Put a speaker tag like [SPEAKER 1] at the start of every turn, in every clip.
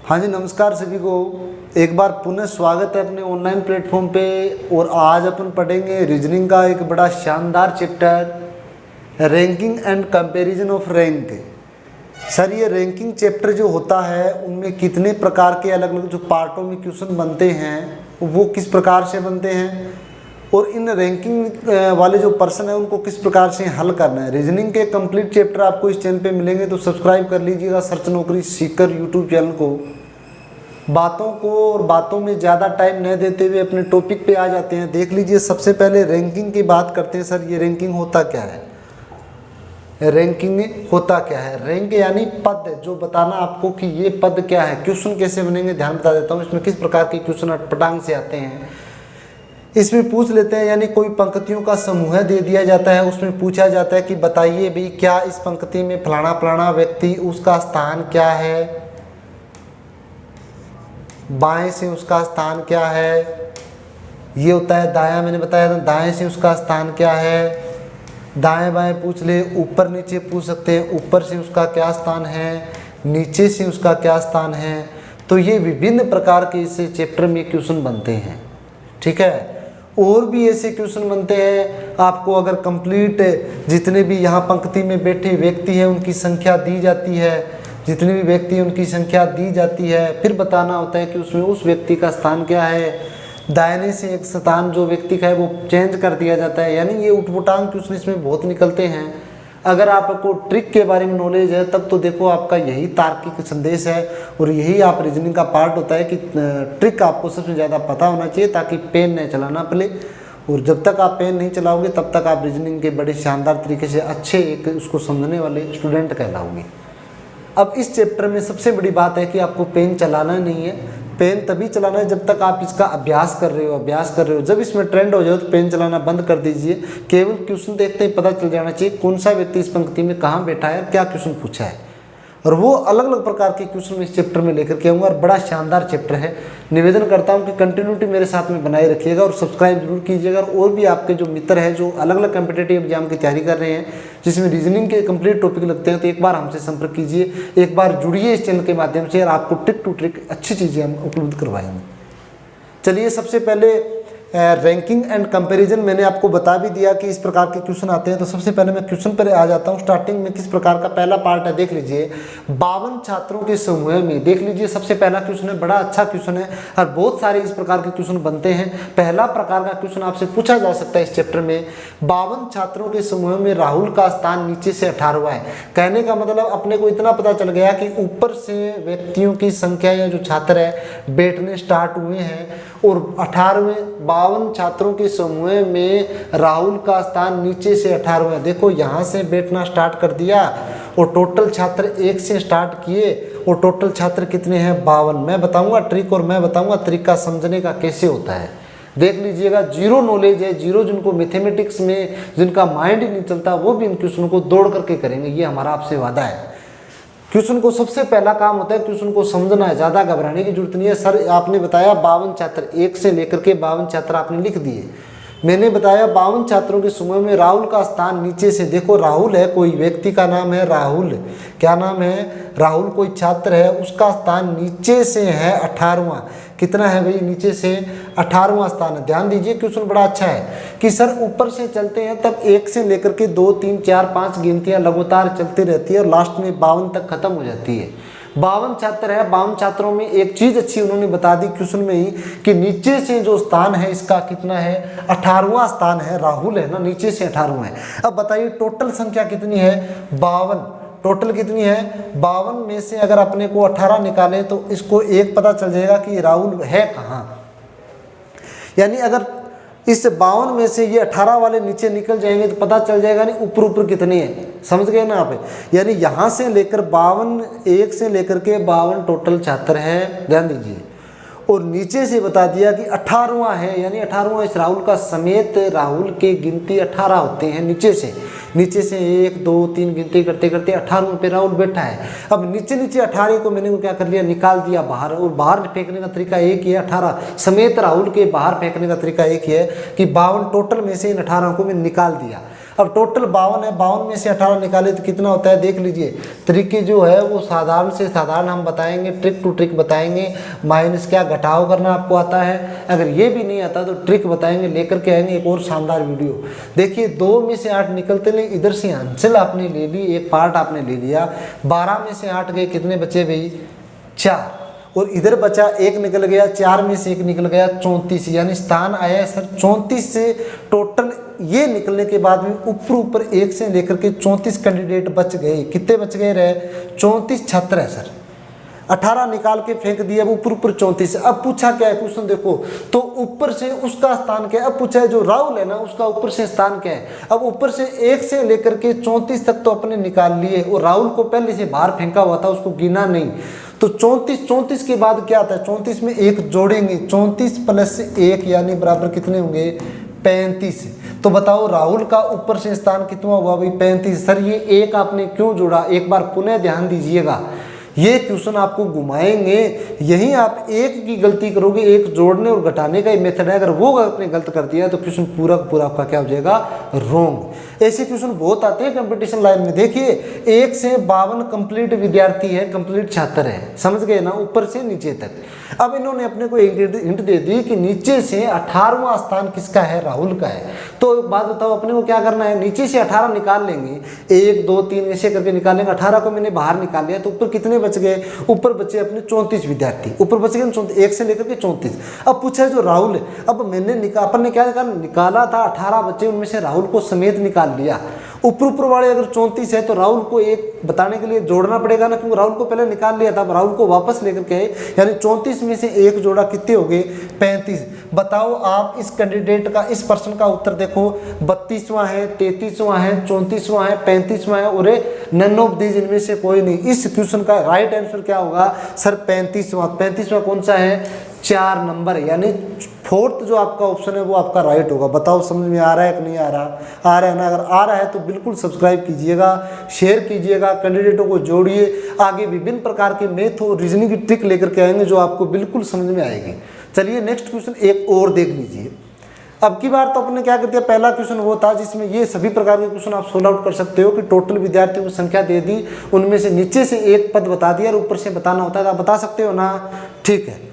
[SPEAKER 1] हाँ जी, नमस्कार सभी को। एक बार पुनः स्वागत है अपने ऑनलाइन प्लेटफॉर्म पे। और आज अपन पढ़ेंगे रीजनिंग का एक बड़ा शानदार chapter, ranking and comparison of rank. Sir, ये रैंकिंग चैप्टर जो होता है उनमें कितने प्रकार के अलग अलग जो पार्टों में क्वेश्चन बनते हैं वो किस प्रकार से बनते हैं, और इन रैंकिंग वाले जो पर्सन है उनको किस प्रकार से हल करना है। रीजनिंग के कंप्लीट चैप्टर आपको इस चैनल पे मिलेंगे, तो सब्सक्राइब कर लीजिएगा सर्च नौकरी सीकर यूट्यूब चैनल को। बातों को और बातों में ज़्यादा टाइम न देते हुए अपने टॉपिक पे आ जाते हैं। देख लीजिए, सबसे पहले रैंकिंग की बात करते हैं। सर, ये रैंकिंग होता क्या है? रैंकिंग होता क्या है? रैंक यानी पद, जो बताना आपको कि ये पद क्या है। क्वेश्चन कैसे बनेंगे ध्यान बता देता हूँ। इसमें किस प्रकार के क्वेश्चन अटपटांग से आते हैं इसमें पूछ लेते हैं। यानी कोई पंक्तियों का समूह दे दिया जाता है, उसमें पूछा जाता है कि बताइए भाई क्या इस पंक्ति में फलाना फलाना व्यक्ति, उसका स्थान क्या है, बाएं से उसका स्थान क्या है। ये होता है दायां, मैंने बताया था दाएं से उसका स्थान क्या है। दाएं बाएं पूछ ले, ऊपर नीचे पूछ सकते हैं, ऊपर से उसका क्या स्थान है, नीचे से उसका क्या स्थान है। तो ये विभिन्न प्रकार के इस चैप्टर में क्वेश्चन बनते हैं, ठीक है। और भी ऐसे क्वेश्चन बनते हैं। आपको अगर कंप्लीट जितने भी यहाँ पंक्ति में बैठे व्यक्ति हैं उनकी संख्या दी जाती है, जितने भी व्यक्ति हैं उनकी संख्या दी जाती है, फिर बताना होता है कि उसमें उस व्यक्ति का स्थान क्या है। दाहिने से एक स्थान जो व्यक्ति का है वो चेंज कर दिया जाता है। यानी ये उठपटांग क्वेश्चन इसमें बहुत निकलते हैं। अगर आपको ट्रिक के बारे में नॉलेज है तब तो देखो आपका यही तार्किक संदेश है और यही आप रीजनिंग का पार्ट होता है कि ट्रिक आपको सबसे ज़्यादा पता होना चाहिए ताकि पेन नहीं चलाना पड़े। और जब तक आप पेन नहीं चलाओगे तब तक आप रीजनिंग के बड़े शानदार तरीके से अच्छे एक उसको समझने वाले स्टूडेंट कहलाओगे। अब इस चैप्टर में सबसे बड़ी बात है कि आपको पेन चलाना नहीं है। पेन तभी चलाना है जब तक आप इसका अभ्यास कर रहे हो। जब इसमें ट्रेंड हो जाए तो पेन चलाना बंद कर दीजिए। केवल क्वेश्चन देखते ही पता चल जाना चाहिए कौन सा व्यक्ति इस पंक्ति में कहाँ बैठा है और क्या क्वेश्चन पूछा है। और वो अलग अलग प्रकार के क्वेश्चन में इस चैप्टर में लेकर के आऊँगा और बड़ा शानदार चैप्टर है। निवेदन करता हूँ कि कंटिन्यूटी मेरे साथ में बनाए रखिएगा और सब्सक्राइब जरूर कीजिएगा। और भी आपके जो मित्र हैं जो अलग अलग कॉम्पिटिटिव एग्जाम की तैयारी कर रहे हैं जिसमें रीजनिंग के कंप्लीट टॉपिक लगते हैं, तो एक बार हमसे संपर्क कीजिए, एक बार जुड़िए इस चैनल के माध्यम से और आपको ट्रिक टू ट्रिक अच्छी चीज़ें हम उपलब्ध करवाएंगे। चलिए, सबसे पहले रैंकिंग एंड कंपैरिजन मैंने आपको बता भी दिया कि इस प्रकार के क्वेश्चन आते हैं। तो सबसे पहले मैं क्वेश्चन पर आ जाता हूँ। स्टार्टिंग में किस प्रकार का पहला पार्ट है देख लीजिए। 52 छात्रों के समूह में, देख लीजिए सबसे पहला क्वेश्चन है, बड़ा अच्छा क्वेश्चन है और बहुत सारे इस प्रकार के क्वेश्चन बनते हैं। पहला प्रकार का क्वेश्चन आपसे पूछा जा सकता है इस चैप्टर में। 52 छात्रों के समूह में राहुल का स्थान नीचे से 18वां है। कहने का मतलब अपने को इतना पता चल गया कि ऊपर से व्यक्तियों की संख्या या जो छात्र है बैठने स्टार्ट हुए हैं और 52 छात्रों के समूह में राहुल का स्थान नीचे से 18वां है। देखो यहाँ से बैठना स्टार्ट कर दिया और टोटल छात्र 1 से स्टार्ट किए और टोटल छात्र कितने हैं 52। मैं बताऊंगा ट्रिक और मैं बताऊंगा तरीका समझने का कैसे होता है। देख लीजिएगा, जीरो नॉलेज है, जीरो जिनको मैथमेटिक्स में जिनका माइंड ही नहीं चलता वो भी इन क्वेश्चन को दौड़ करके करेंगे, ये हमारा आपसे वादा है। क्वेश्चन को सबसे पहला काम होता है क्वेश्चन को समझना है, ज़्यादा घबराने की जरूरत नहीं है। सर आपने बताया 52 छात्र, 1 से लेकर के 52 छात्र आपने लिख दिए। मैंने बताया 52 छात्रों के समूह में राहुल का स्थान नीचे से, देखो राहुल है, कोई व्यक्ति का नाम है राहुल, क्या नाम है राहुल, कोई छात्र है, उसका स्थान नीचे से है 18वां। कितना है भाई? नीचे से 18वां स्थान है। ध्यान दीजिए, क्वेश्चन बड़ा अच्छा है कि सर ऊपर से चलते हैं तब 1 से लेकर के 2 3 4 5 गिनतियां लगातार चलती रहती है और लास्ट में 52 तक खत्म हो जाती है। 52 छात्र है, 52 छात्रों में एक चीज अच्छी उन्होंने बता दी क्वेश्चन में ही कि नीचे से जो स्थान है इसका कितना है 18वां स्थान है। राहुल है ना, नीचे से 18वां है। अब बताइए टोटल संख्या कितनी है 52। टोटल कितनी है 52 में से अगर अपने को 18 निकाले तो इसको एक पता चल जाएगा कि राहुल है कहाँ। यानी अगर इस 52 में से ये 18 वाले नीचे निकल जाएंगे तो पता चल जाएगा नहीं ऊपर ऊपर कितने हैं। समझ गए ना आप? यानी यहाँ से लेकर 52, 1 से लेकर के 52 टोटल छात्र हैं, ध्यान दीजिए। और नीचे से बता दिया कि 18वां है, यानी 18वां इस राहुल का समेत राहुल के गिनती 18 होते हैं। नीचे से 1 2 3 गिनती करते करते 18वें पे राहुल बैठा है। अब नीचे 18 को मैंने क्या कर लिया, निकाल दिया बाहर। और बाहर फेंकने का तरीका एक ही है, 18 समेत राहुल के बाहर फेंकने का तरीका एक ही है कि 52 टोटल में से इन 18 को मैंने निकाल दिया। अब टोटल 52 है, 52 में से 18 निकाले तो कितना होता है देख लीजिए। तरीके जो है वो साधारण से साधारण हम बताएंगे, ट्रिक टू ट्रिक बताएंगे। माइनस क्या घटाव करना आपको आता है, अगर ये भी नहीं आता तो ट्रिक बताएंगे, लेकर के आएंगे एक और शानदार वीडियो। देखिए 2 में से 8 निकलते नहीं, इधर से आंसर आपने ले ली, एक पार्ट आपने ले लिया। 12 में से 8 गए, कितने बचे भाई 4, और इधर बचा 1 निकल गया, 4 में से 1 निकल गया 34, यानी स्थान आया सर 34 से। टोटल ये निकलने के बाद में ऊपर 1 से लेकर के 34 कैंडिडेट बच गए। कितने बच गए रहे 34 छात्र है सर। 18 निकाल के फेंक दिया, अब ऊपर 34। अब पूछा क्या है क्वेश्चन देखो, तो ऊपर से उसका स्थान क्या है। अब पूछा है जो राहुल है ना उसका ऊपर से स्थान क्या है। अब ऊपर से 1 से लेकर के 34 तक तो अपने निकाल लिए, और राहुल को पहले से बाहर फेंका हुआ था, उसको गिना नहीं। तो 34 के बाद क्या आता है, 34 में 1 जोड़ेंगे, 34 प्लस 1 यानी बराबर कितने होंगे 35। तो बताओ राहुल का ऊपर से स्थान कितना हुआ भाई 35। सर ये 1 आपने क्यों जोड़ा, एक बार पुनः ध्यान दीजिएगा, ये क्वेश्चन आपको घुमाएंगे, यही आप 1 की गलती करोगे, 1 जोड़ने और घटाने का ही मेथड है, अगर वो आपने गलत कर दिया तो क्वेश्चन पूरा पूरा आपका क्या हो जाएगा रॉन्ग। ऐसे क्वेश्चन बहुत आते हैं कंपटीशन लाइन में। देखिए 1 से 52 कंप्लीट विद्यार्थी है, कंप्लीट छात्र है, समझ गए ना, ऊपर से नीचे तक। अब इन्होंने अपने को एक हिंट दे दी कि नीचे से 18वां स्थान किसका है, राहुल का है। तो बात बताओ अपने को क्या करना है, नीचे से 18 निकाल लेंगे, 1 2 3 ऐसे करके निकालेंगे। 18 को मैंने बाहर निकाल लिया, तो ऊपर कितने बच गए, ऊपर बचे अपने 34 विद्यार्थी, ऊपर बच गए 34, 1 से लेकर के 34। अब पूछा है जो राहुल है, अब मैंने अपन ने क्या निकाला था 18 बच्चे, उनमें से राहुल को समेत निकाल लिया। ऊपर वाले अगर 34 है तो राहुल को 1 बताने के लिए जोड़ना पड़ेगा ना, क्योंकि राहुल को पहले निकाल लिया था, राहुल को वापस लेकर के आए, यानी 34 में से 1 जोड़ा, कितने हो गए 35। बताओ आप इस कैंडिडेट का, इस प्रश्न का उत्तर देखो, 32वां है, 33वां है, 34वां है, 35वां है, और नन ऑफ दीज, इनमें से कोई नहीं। इस क्वेश्चन का राइट आंसर क्या होगा सर 35वां। 35वां कौन सा है, 4 नंबर, यानी 4th जो आपका ऑप्शन है वो आपका राइट होगा। बताओ समझ में आ रहा है कि नहीं आ रहा, आ रहा है ना, अगर आ रहा है तो बिल्कुल सब्सक्राइब कीजिएगा, शेयर कीजिएगा, कैंडिडेटों को जोड़िए, आगे विभिन्न प्रकार के मैथ और रीजनिंग की ट्रिक लेकर के आएंगे जो आपको बिल्कुल समझ में आएगी। चलिए नेक्स्ट क्वेश्चन एक और देख लीजिए। अब की बार तो अपने क्या कर दिया, पहला क्वेश्चन वो था जिसमें ये सभी प्रकार के क्वेश्चन आप सोल्व आउट कर सकते हो कि टोटल विद्यार्थियों की संख्या दे दी, उनमें से नीचे से 1 पद बता दिया और ऊपर से बताना होता है, तो आप बता सकते हो ना, ठीक है।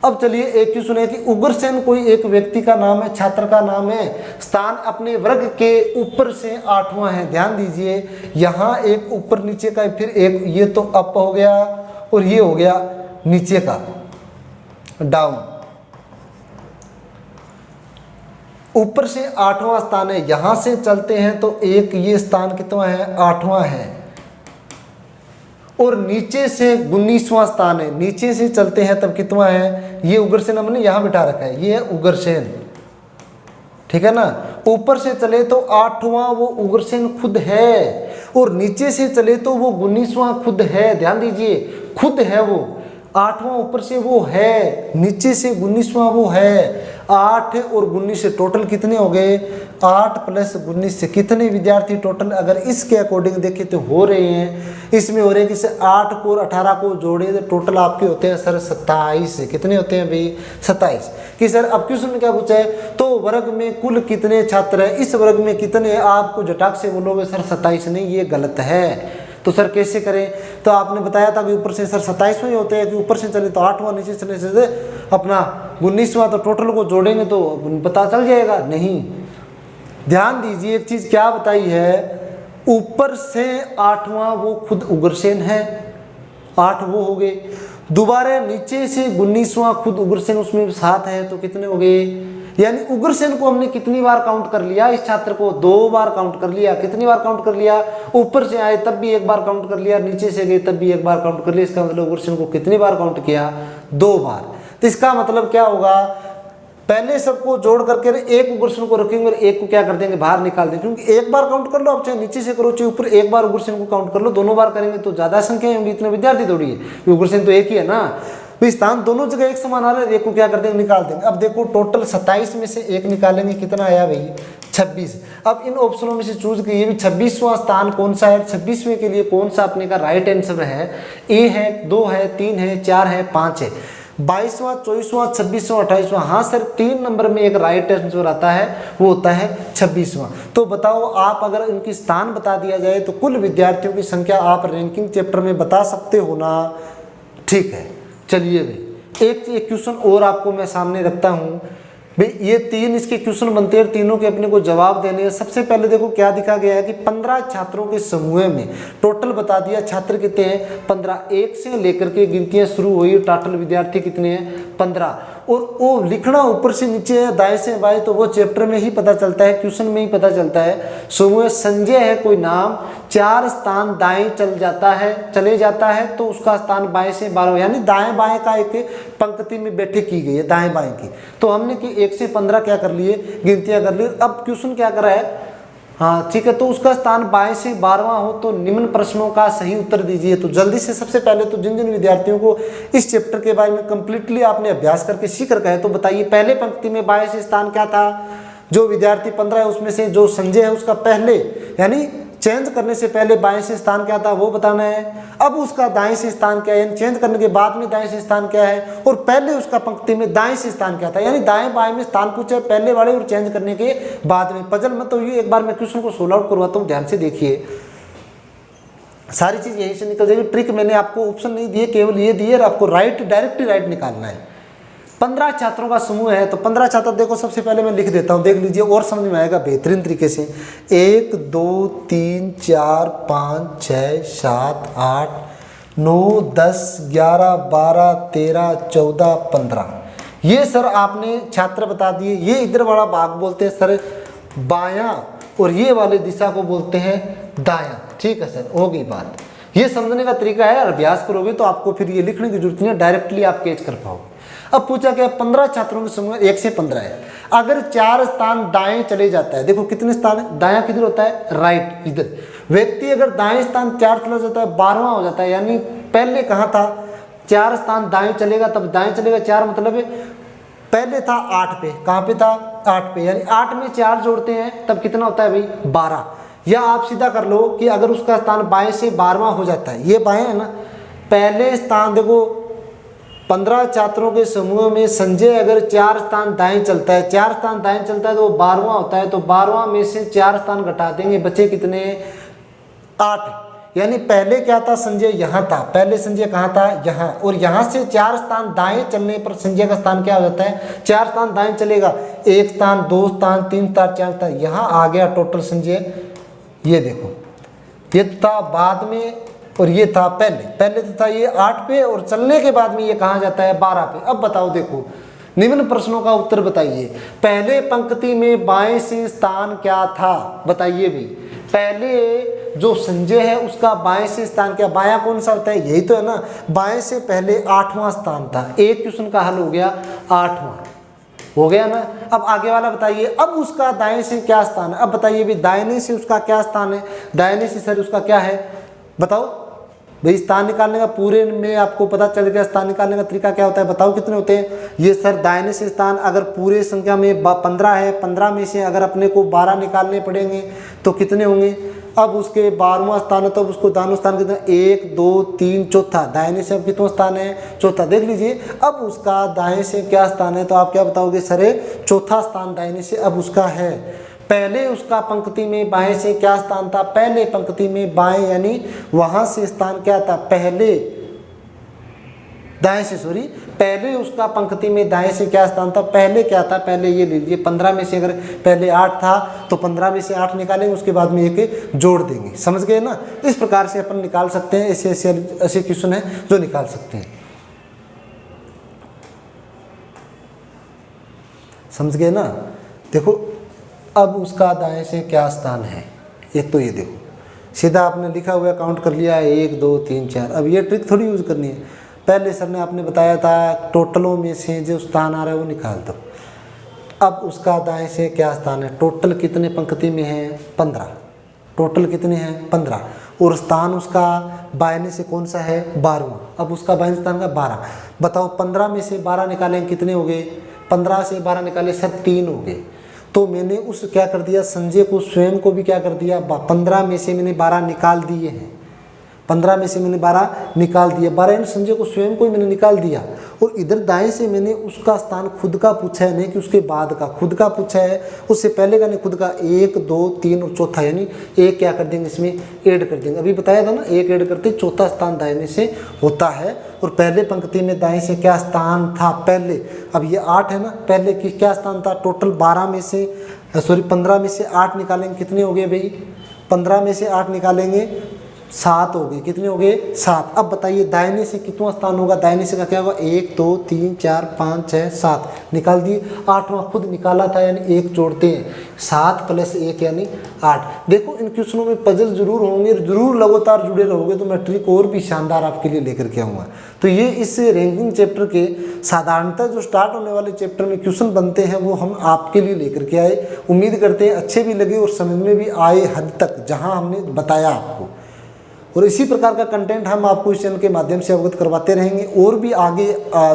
[SPEAKER 1] अब चलिए एक क्वेश्चन है कि उग्रसेन कोई एक व्यक्ति का नाम है, छात्र का नाम है, स्थान अपने वर्ग के ऊपर से 8वां है। ध्यान दीजिए यहाँ एक ऊपर नीचे का, फिर एक ये तो अप हो गया और ये हो गया नीचे का डाउन। ऊपर से 8वां स्थान है, यहां से चलते हैं तो एक ये स्थान कितना है 8वां है, और नीचे से 19वां स्थान है, नीचे से चलते हैं तब कितना है, ये उग्रसेन हमने यहां बिठा रखा है, ये है उग्रसेन, ठीक है ना। ऊपर से चले तो 8वां वो उग्रसेन खुद है, और नीचे से चले तो वो 19वां खुद है। ध्यान दीजिए खुद है वो, 8वां ऊपर से वो है, नीचे से 19वां वो है। 8 और 19 से टोटल कितने हो गए, 8 प्लस 19 से कितने विद्यार्थी टोटल, अगर इसके अकॉर्डिंग देखें तो हो रहे हैं, इसमें हो रहे हैं कि 8 को और 18 को जोड़े तो टोटल आपके होते हैं सर 27। कितने होते हैं भाई 27। कि सर अब क्वेश्चन में क्या पूछा है, तो वर्ग में कुल कितने छात्र हैं, इस वर्ग में कितने, आपको झटाक से बोलोगे सर 27 नहीं, ये गलत है। तो सर कैसे करें, तो आपने बताया था कि ऊपर से सर 27वां ही होते हैं, कि ऊपर से चले तो 8वां, नीचे चले से अपना 19वां, तो टोटल को जोड़ेंगे तो पता चल जाएगा। नहीं, ध्यान दीजिए एक चीज क्या बताई है, ऊपर से 8वां वो खुद उग्रसेन है, 8 वो हो गए, दोबारा नीचे से 19वां खुद उग्रसेन उसमें 7 है, तो कितने हो गए, यानी उग्रसेन को हमने कितनी बार काउंट कर लिया, इस छात्र को 2 बार काउंट कर लिया। कितनी बार काउंट कर लिया, ऊपर से आए तब भी 1 बार काउंट कर लिया, नीचे से गए तब भी 1 बार काउंट कर लिया। इसका मतलब उग्रसेन को कितनी बार काउंट किया, 2 बार। तो इसका मतलब क्या होगा, पहले सबको जोड़ करके एक उग्रसेन को रखेंगे और एक को क्या कर देंगे, बाहर निकाल देंगे, क्योंकि 1 बार काउंट कर लो, आप चाहे नीचे से करो चाहे ऊपर, 1 बार उग्रसेन को काउंट कर लो, दोनों बार करेंगे तो ज्यादा संख्या होंगी, इतने विद्यार्थी थोड़ी है, उग्रसेन तो एक ही है ना। तो स्थान दोनों जगह एक समान आ रहा है, एक को क्या कर देंगे, निकाल देंगे। अब देखो टोटल 27 में से 1 निकालेंगे, कितना आया भाई 26। अब इन ऑप्शनों में से चूज कीजिए भी 26वां स्थान कौन सा है, 26वें के लिए कौन सा अपने का राइट आंसर है। ए है, 2 है, 3 है, 4 है, 5 है। 22वां, 24वां, 26वां, 28वां। हाँ सर, 3 नंबर में एक राइट आंसर आता है, वो होता है 26वां। तो बताओ, आप अगर इनकी स्थान बता दिया जाए तो कुल विद्यार्थियों की संख्या आप रैंकिंग चैप्टर में बता सकते हो ना। ठीक है, चलिए भाई एक क्वेश्चन और आपको मैं सामने रखता हूँ भाई। ये 3 इसके क्वेश्चन बनते हैं, तीनों के अपने को जवाब देने हैं। सबसे पहले देखो क्या दिखा गया है कि 15 छात्रों के समूह में टोटल बता दिया छात्र कितने हैं, 15। एक से लेकर के गिनतियां शुरू हुई, टोटल विद्यार्थी कितने हैं, 15। और वो लिखना ऊपर से नीचे है, दाएं से बाएं, तो वो चैप्टर में ही पता चलता है, क्वेश्चन में ही पता चलता है। समूह संजय है कोई नाम, 4 स्थान दाएं चले जाता है तो उसका स्थान बाएं से 12, यानी दाएं बाएं का एक पंक्ति में बैठे की गई है, दाएं बाएं की। तो हमने कि 1 से 15 क्या कर लिए, गिनतियां कर ली। अब क्वेश्चन क्या करा है, हाँ ठीक है, तो उसका स्थान बाएं से 12वां हो तो निम्न प्रश्नों का सही उत्तर दीजिए। तो जल्दी से सबसे पहले तो जिन जिन विद्यार्थियों को इस चैप्टर के बारे में कंप्लीटली आपने अभ्यास करके सीख रखा है, तो बताइए पहले पंक्ति में बाएं से स्थान क्या था। जो विद्यार्थी 15 है उसमें से जो संजय है उसका पहले यानी चेंज करने से पहले बाएं से स्थान क्या था वो बताना है। अब उसका दाएं से स्थान क्या है, यानी चेंज करने के बाद में दाएं से स्थान क्या है, और पहले उसका पंक्ति में दाएं से स्थान क्या था, यानी दाएं बाएं में स्थान पूछे पहले वाले और चेंज करने के बाद में। पजल मत तो ये एक बार मैं क्वेश्चन को सोल्व आउट करवाता हूँ, ध्यान से देखिए, सारी चीज यहीं से निकल जाएगी। ट्रिक मैंने आपको ऑप्शन नहीं दिए, केवल ये दिए, आपको डायरेक्ट राइट निकालना है। 15 छात्रों का समूह है, तो 15 छात्र देखो, सबसे पहले मैं लिख देता हूँ, देख लीजिए और समझ में आएगा बेहतरीन तरीके से। 1 2 3 4 5 6 7 8 9 10 11 12 13 14 15। ये सर आपने छात्र बता दिए। ये इधर वाला भाग बोलते हैं सर बायां, और ये वाले दिशा को बोलते हैं दायां। ठीक है सर, हो गई बात। ये समझने का तरीका है, अभ्यास करोगे तो आपको फिर ये लिखने की जरूरत नहीं, डायरेक्टली आप कैच कर पाओगे। अब पूछा गया 15 छात्रों के समूह 1 से 15 है, अगर 4 स्थान दाएं चले जाता है, देखो कितने स्थान है, दायां किधर होता है, राइट इधर। व्यक्ति अगर दाएं स्थान 4 चला जाता है 12वां हो जाता है, यानी पहले कहाँ था, 4 स्थान दाएं चलेगा तब दाएं चलेगा, 4 मतलब पहले था 8 पे, कहाँ पे था 8 पे, यानी 8 में 4 जोड़ते हैं तब कितना होता है भाई 12। या आप सीधा कर लो कि अगर उसका स्थान बाएं से 12वां हो जाता है, ये बाएं है ना, पहले स्थान देखो 15 छात्रों के समूह में संजय अगर 4 स्थान दाएं चलता है, 4 स्थान दाएं चलता है तो वो 12वां होता है, तो 12वां में से 4 स्थान घटा देंगे, बचे कितने 8। यानी पहले क्या था, संजय यहाँ था, पहले संजय कहाँ था, यहाँ, और यहाँ से 4 स्थान दाएं चलने पर संजय का स्थान क्या हो जाता है, 4 स्थान दाएं चलेगा, 1 स्थान 2 स्थान 3 स्थान 4 स्थान, यहाँ आ गया टोटल संजय। ये देखो ये था बाद में और ये था पहले तो था ये 8 पे, और चलने के बाद में ये कहाँ जाता है 12 पे। अब बताओ, देखो निम्न प्रश्नों का उत्तर बताइए। पहले पंक्ति में बाएं से स्थान क्या था, बताइए भाई। पहले जो संजय है उसका बाएं से स्थान क्या, बायां कौन सा होता है, यही तो है ना, बाएं से पहले 8वां स्थान था। एक क्वेश्चन का हल हो गया 8वां, हो गया ना। अब आगे वाला बताइए, अब उसका दाएं से क्या स्थान है, अब बताइए भी दाहिने से उसका क्या स्थान है, दाहिने से सर उसका क्या है, बताओ भाई। स्थान निकालने का पूरे में आपको पता चल गया, स्थान निकालने का तरीका क्या होता है, बताओ कितने होते हैं। ये सर दाहिने से स्थान अगर पूरे संख्या में 15 है, 15 में से अगर अपने को 12 निकालने पड़ेंगे तो कितने होंगे। अब उसके 12वां स्थान है तो उसको दानों स्थान कितना, 1 2 3 चौथा, दाहिने से अब कितना स्थान है, चौथा। देख लीजिए अब उसका दाएं से क्या स्थान है, तो आप क्या बताओगे सर चौथा स्थान दाहिने से अब उसका है। पहले उसका पंक्ति में बाएं से क्या स्थान था, पहले पंक्ति में बाएं, यानी वहां से स्थान क्या था, पहले दाएं से, सॉरी पहले उसका पंक्ति में दाएं से क्या स्थान था, पहले क्या था, पहले ये लीजिए 15 में से अगर पहले 8 था तो 15 में से 8 निकालेंगे, उसके बाद में एक जोड़ देंगे, समझ गए ना। इस प्रकार से अपन निकाल सकते हैं, ऐसे क्वेश्चन है जो निकाल सकते हैं, समझ गए ना। देखो अब उसका दाएं से क्या स्थान है, एक तो ये देखो सीधा आपने लिखा हुआ काउंट कर लिया है 1 2 3 4। अब ये ट्रिक थोड़ी यूज़ करनी है, पहले सर ने आपने बताया था टोटलों में से जो स्थान आ रहा है वो निकाल दो। अब उसका दाएं से क्या स्थान है, टोटल कितने पंक्ति में है 15, टोटल कितने हैं 15, और स्थान उसका बायने से कौन सा है 12वां। अब उसका बायने स्थान का 12, बताओ 15 में से 12 निकालें कितने हो गए, 15 से 12 निकाले सर 3 हो गए। तो मैंने उस क्या कर दिया, संजय को स्वयं को भी क्या कर दिया, 15 में से मैंने 12 निकाल दिए हैं, 15 में से मैंने 12 निकाल दिए, 12 संजय को स्वयं को ही मैंने निकाल दिया। और इधर दाएं से मैंने उसका स्थान खुद का पूछा है, नहीं कि उसके बाद का, खुद का पूछा है, उससे पहले का नहीं खुद का। 1 2 3 और चौथा, यानी एक क्या कर देंगे इसमें ऐड कर देंगे। अभी बताया था ना, एक ऐड करते चौथा स्थान दाहिने से होता है। और पहले पंक्ति में दाएं से क्या स्थान था पहले, अब ये 8 है ना, पहले की क्या स्थान था, टोटल 12 में से 15 में से 8 निकालेंगे, कितने हो गए भाई, 15 में से 8 निकालेंगे 7 हो गए, कितने हो गए 7। अब बताइए दाहिने से कितना स्थान होगा, दाहिने से का क्या होगा, 1 2 3 4 5 6 7 निकाल दिए, 8वां खुद निकाला था, यानी 1 जोड़ते हैं, 7 + 1 यानी 8। देखो इन क्वेश्चनों में पजल जरूर होंगे, जरूर लगातार जुड़े रहोगे तो मैं ट्रिक और भी शानदार आपके लिए लेकर के आऊँगा। तो ये इस रैंकिंग चैप्टर के साधारणतः जो स्टार्ट होने वाले चैप्टर में क्वेश्चन बनते हैं वो हम आपके लिए लेकर के आए। उम्मीद करते हैं अच्छे भी लगे और समझ में भी आए हद तक, जहाँ हमने बताया आपको। और इसी प्रकार का कंटेंट हम आपको इस चैनल के माध्यम से अवगत करवाते रहेंगे। और भी आगे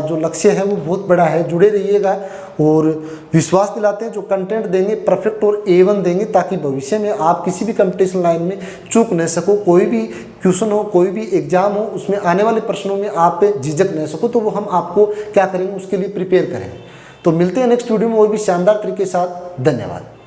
[SPEAKER 1] जो लक्ष्य है वो बहुत बड़ा है, जुड़े रहिएगा। और विश्वास दिलाते हैं जो कंटेंट देंगे परफेक्ट और A1 देंगे, ताकि भविष्य में आप किसी भी कंपटीशन लाइन में चूक न सको। कोई भी क्वेश्चन हो, कोई भी एग्जाम हो, उसमें आने वाले प्रश्नों में आप झिझक न सको, तो वो हम आपको क्या करेंगे उसके लिए प्रिपेयर करेंगे। तो मिलते हैं नेक्स्ट वीडियो में और भी शानदार तरीके के साथ। धन्यवाद।